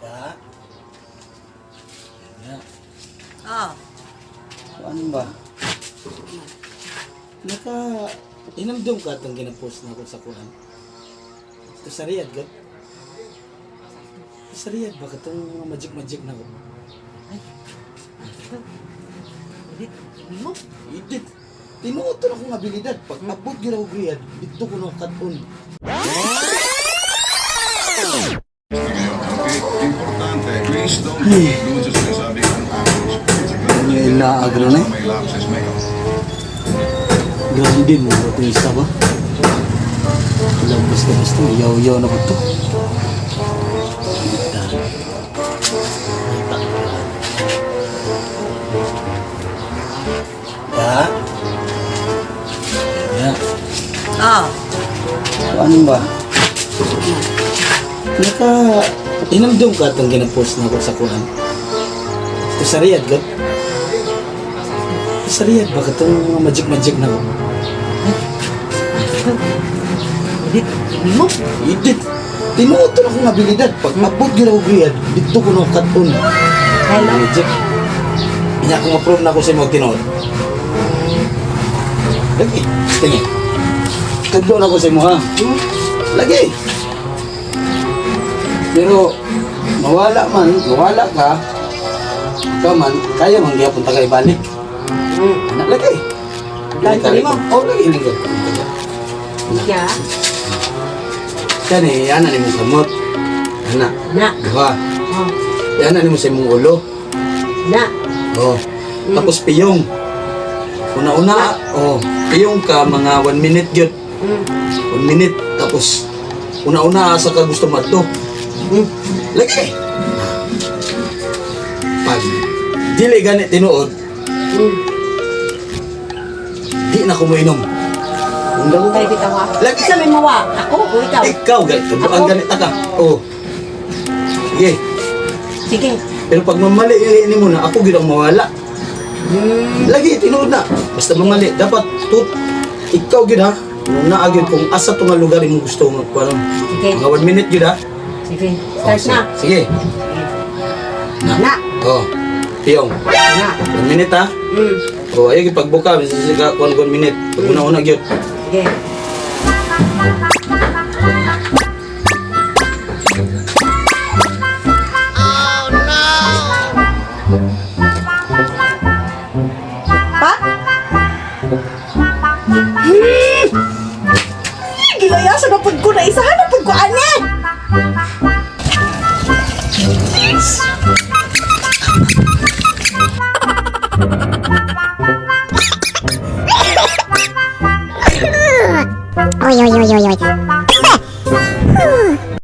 Ya. Ya. Oh. Ano ba? Inamdum ka itong ginapost na ako sa Quran. Ito sa Riyadh, God? Sa Riyadh ba? Itong mga magic-magic na ko. Ay. Ito. Edit. Hindi mo? Edit. Tinuot na akong abilidad. Pag abot yun ako Riyadh, dito ko na katon. Importante, please don't doon sa sinasabi kong average. Ano yung inaagro na eh? May lapses may Grabe din mo ba itong isa ba? Alam, basta-basta. Yaw-yaw na ba ito? Ya. Ya. Oh. Ano ba? Inamdum ka itong ginapost na ako sa Quran. Ito sa Riyadh, God? Ito sa Riyadh ba? Itong mga magic-magic na ko. Edit. Hindi mo? Edit. Tinuot na akong abilidad. Pag abot yun ako Riyadh, dito ko na katon. Hello? Magic. Inya kung approve na ako sa mga tinuot. Lagi. Tingin. Tudlo na ako sa mga. Lagi. Pero, mawala ka, ikaw man, kaya man gyapon ta kay balik. Anak lagi. Lagi mo? Oh, lagi lagi. Yeah. Kani, ana ni mo kamot. Ana. Na. Diba? Oh. Ana ni mo sa imong ulo. Na. Oh. Tapos piyong. Una-una, oh, piyong ka mga 1 minute gyud. 1 minute tapos una-una asa ka gusto madto. Lagi. Pag dili gani tinuod, di na ko mainom. Unda ko. Kaya bitawa. Lagi. Isa may mawa. Ako o ikaw? Ikaw ganito, ang ganito ka. Oh. Sige. Sige. Pero pag mamali ini mo na, ako gid ang mawala. Lagi tinuod na. Basta mamali, dapat ikaw gid ha. Nung naagid kung asa to nga lugar mo gusto mo kuno. Sige. Mga 1 minute gid ha. Sige. Start na. Sige. Na. Oh. Piyong. Na. 1 minute ha. Oh, ayo gid pagbuka, bisig ka 1 minute. Pag una-una gyud. Sige.